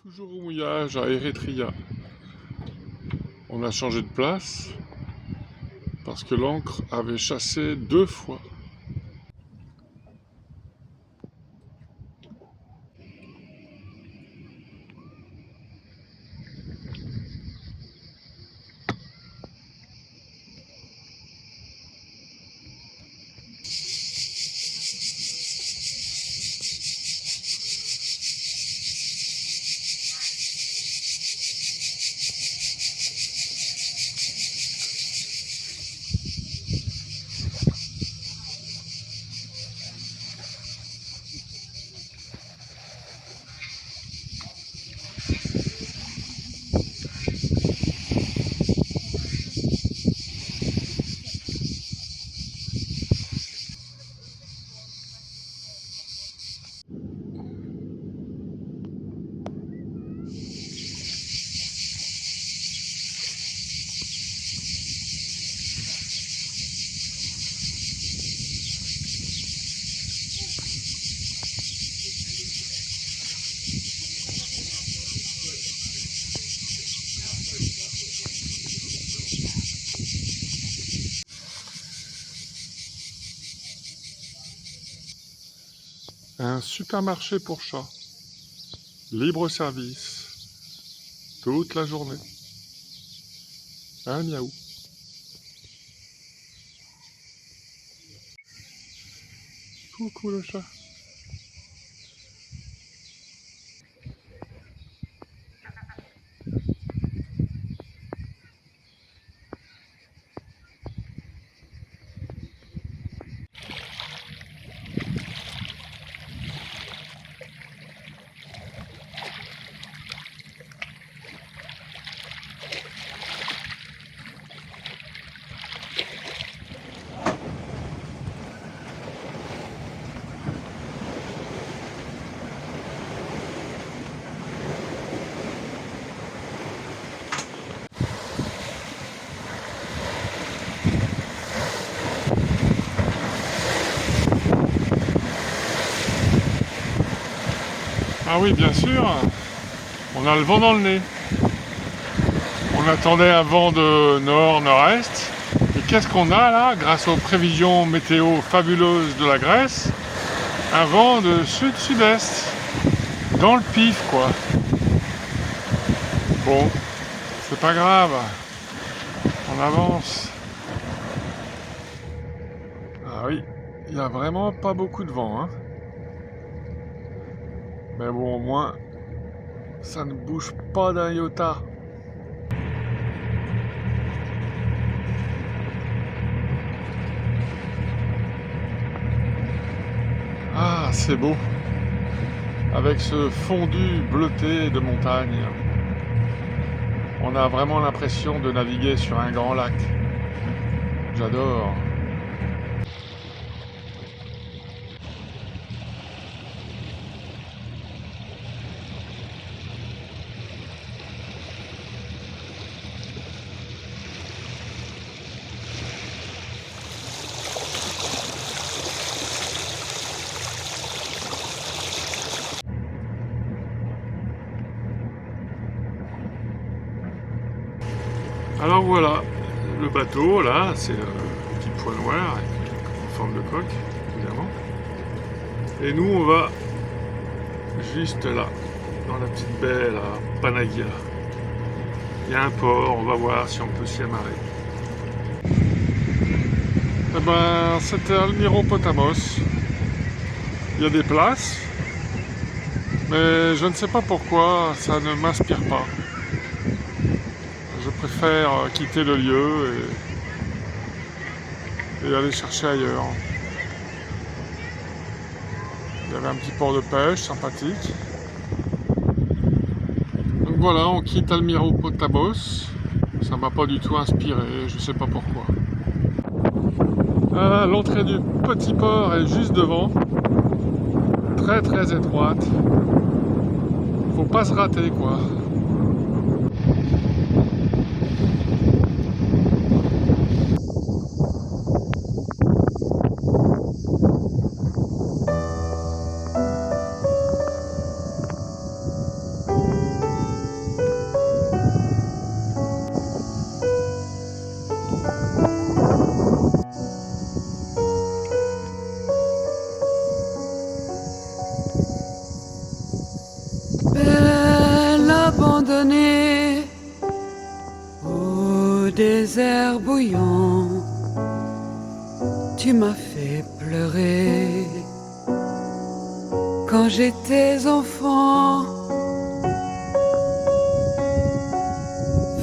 Toujours au mouillage à Eretria. On a changé de place parce que l'ancre avait chassé 2 fois. Un supermarché pour chats. Libre service. Toute la journée. Un miaou. Coucou le chat. Ah oui, bien sûr, on a le vent dans le nez. On attendait un vent de nord-nord-est. Et qu'est-ce qu'on a là, grâce aux prévisions météo fabuleuses de la Grèce? Un vent de sud-sud-est. Dans le pif, quoi. Bon, c'est pas grave. On avance. Ah oui, il n'y a vraiment pas beaucoup de vent, hein. Mais bon, au moins, ça ne bouge pas d'un iota. Ah, c'est beau. Avec ce fondu bleuté de montagne, on a vraiment l'impression de naviguer sur un grand lac. J'adore. Alors voilà, le bateau là, c'est le petit point noir en forme de coque, évidemment. Et nous on va juste là, dans la petite baie là, Panagia. Il y a un port, on va voir si on peut s'y amarrer. Eh ben, c'était Almiropotamos. Il y a des places, mais je ne sais pas pourquoi ça ne m'inspire pas. Je préfère quitter le lieu et aller chercher ailleurs. Il y avait un petit port de pêche sympathique. Donc voilà, on quitte Almiropotamos. Ça m'a pas du tout inspiré, je sais pas pourquoi. L'entrée du petit port est juste devant. Très très étroite. Faut pas se rater, quoi. désert bouillant, tu m'as fait pleurer. Quand j'étais enfant,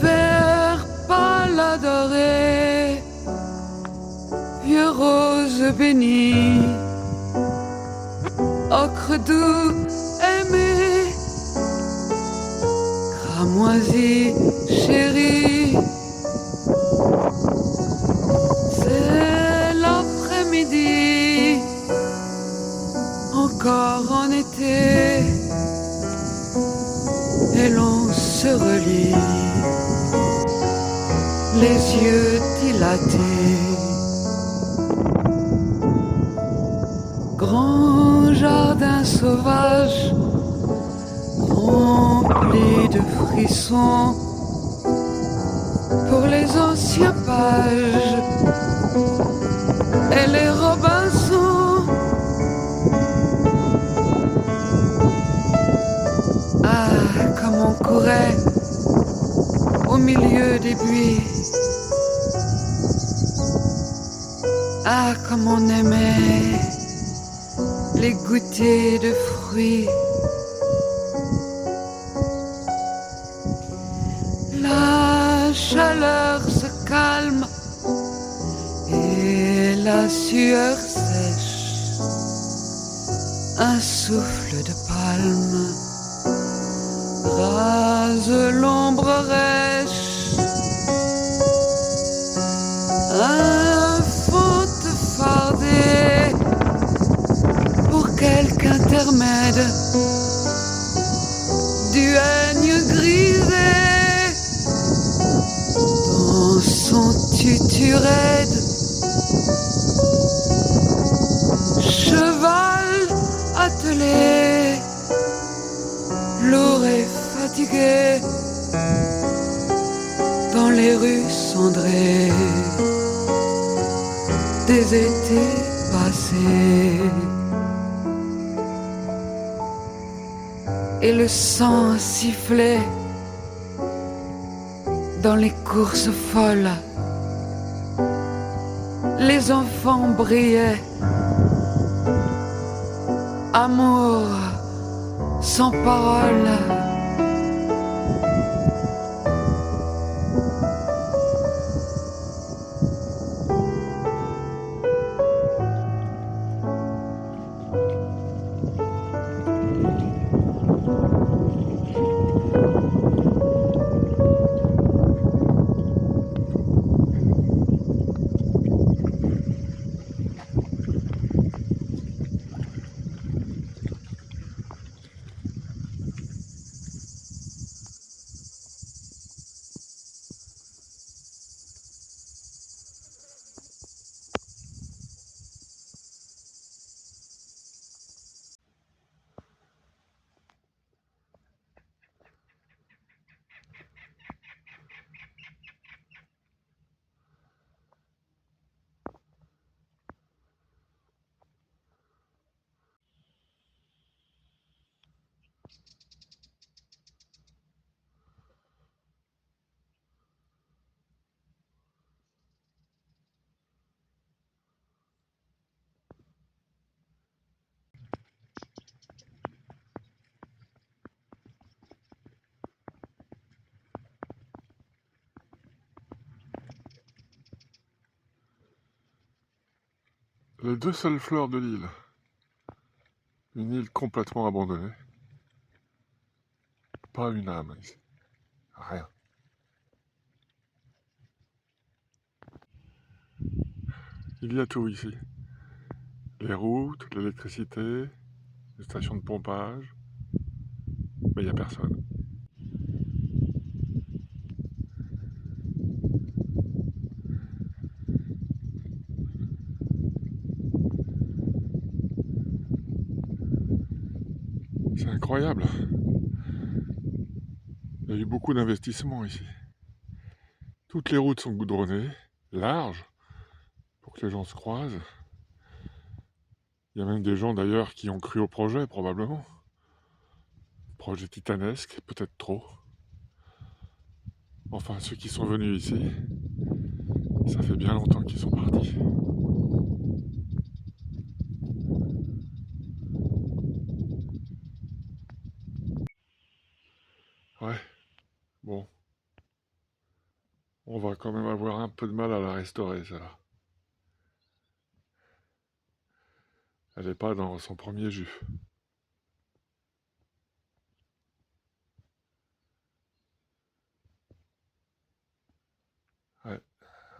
vert pâle adoré, vieux rose béni, ocre doux aimé, cramoisi chéri. C'est l'après-midi, encore en été, et l'on se relie, les yeux dilatés. Grand jardin sauvage, rempli de frissons, pour les anciens pages et les Robinson. Ah, comme on courait au milieu des buis. Ah, comme on aimait les goûters de fruits. La chaleur se calme et la sueur sèche. Un souffle de palme rase l'ombre rêche. Un faute fardé pour quelque intermède du règne grisé. Dans son tutu raide, cheval attelé, lourd et fatigué, dans les rues cendrées des étés passés. Et le sang sifflait dans les courses folles. Les enfants brillaient. Amour sans parole. Les deux seules fleurs de l'île. Une île complètement abandonnée. Pas une âme ici. Rien. Il y a tout ici. Les routes, l'électricité, les stations de pompage. Mais il n'y a personne. C'est incroyable. Il y a eu beaucoup d'investissements ici. Toutes les routes sont goudronnées, larges, pour que les gens se croisent. Il y a même des gens d'ailleurs qui ont cru au projet, probablement. Projet titanesque, peut-être trop. Enfin, ceux qui sont venus ici. Ça fait bien longtemps qu'ils sont partis. Ouais, bon. On va quand même avoir un peu de mal à la restaurer, celle-là. Elle n'est pas dans son premier jus. Ouais,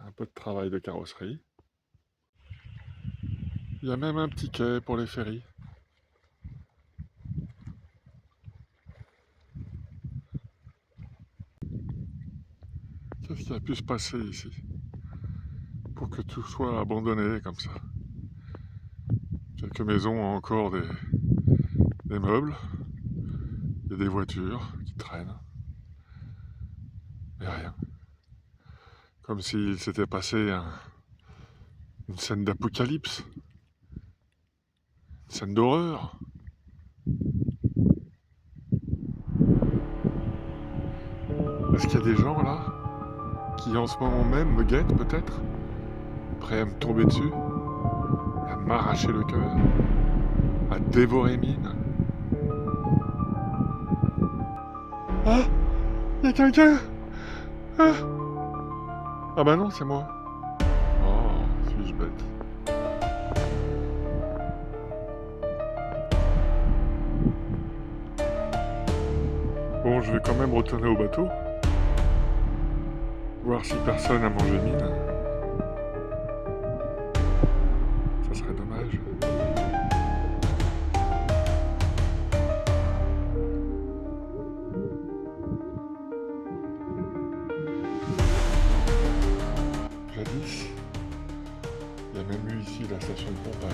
un peu de travail de carrosserie. Il y a même un petit quai pour les ferries. Qu'est-ce qui a pu se passer ici pour que tout soit abandonné comme ça? Quelques maisons ont encore des meubles, il y a des voitures qui traînent, mais rien. Comme s'il s'était passé une scène d'apocalypse, une scène d'horreur. Est-ce qu'il y a des gens là qui en ce moment même me guettent peut-être, prêts à me tomber dessus, à m'arracher le cœur, à dévorer mine? Ah, il y a quelqu'un. Ah bah non, c'est moi. Oh, suis-je bête. Bon, je vais quand même retourner au bateau, voir si personne a mangé mine. Ça serait dommage. Jadis, il y a même eu ici la station de pompage.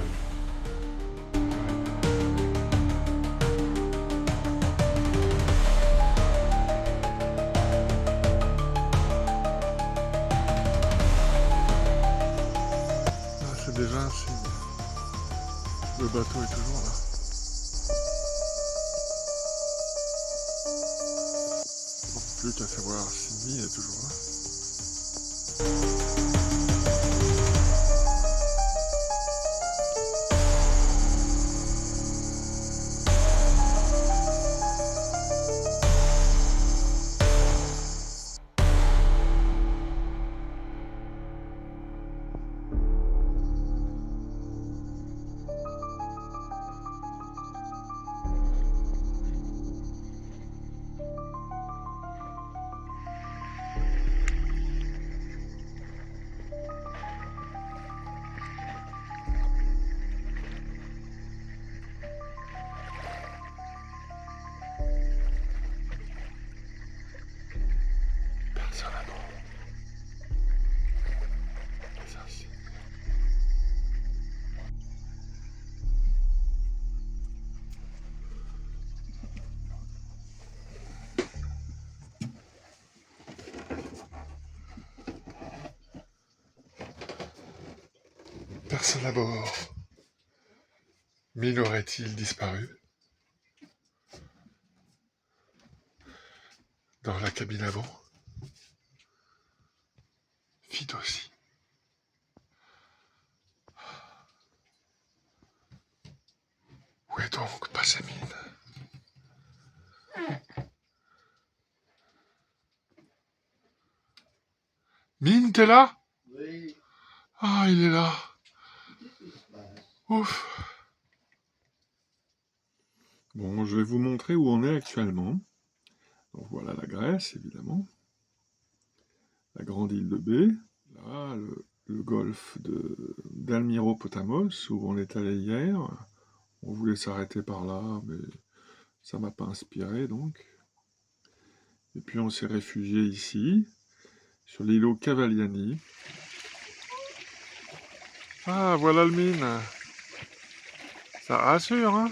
Ah, c'est déjà un signe. Le bateau est toujours là. Bon, plus qu'à savoir si Mine est toujours là. Personne à bord. C'est un signe. Personne à bord. Mine aurait-il disparu? Dans la cabine avant? Vide aussi. Où est donc passé Mine? Mine, t'es là? Oui. Ah, il est là. Ouf. Bon, je vais vous montrer où on est actuellement. Donc voilà la Grèce, évidemment. La grande île de B. Là, le golfe d'Almyropotamos, où on est allé hier. On voulait s'arrêter par là, mais ça m'a pas inspiré, donc. Et puis on s'est réfugié ici, sur l'îlot Cavagliani. Ah, voilà le Mine. Ça rassure, hein?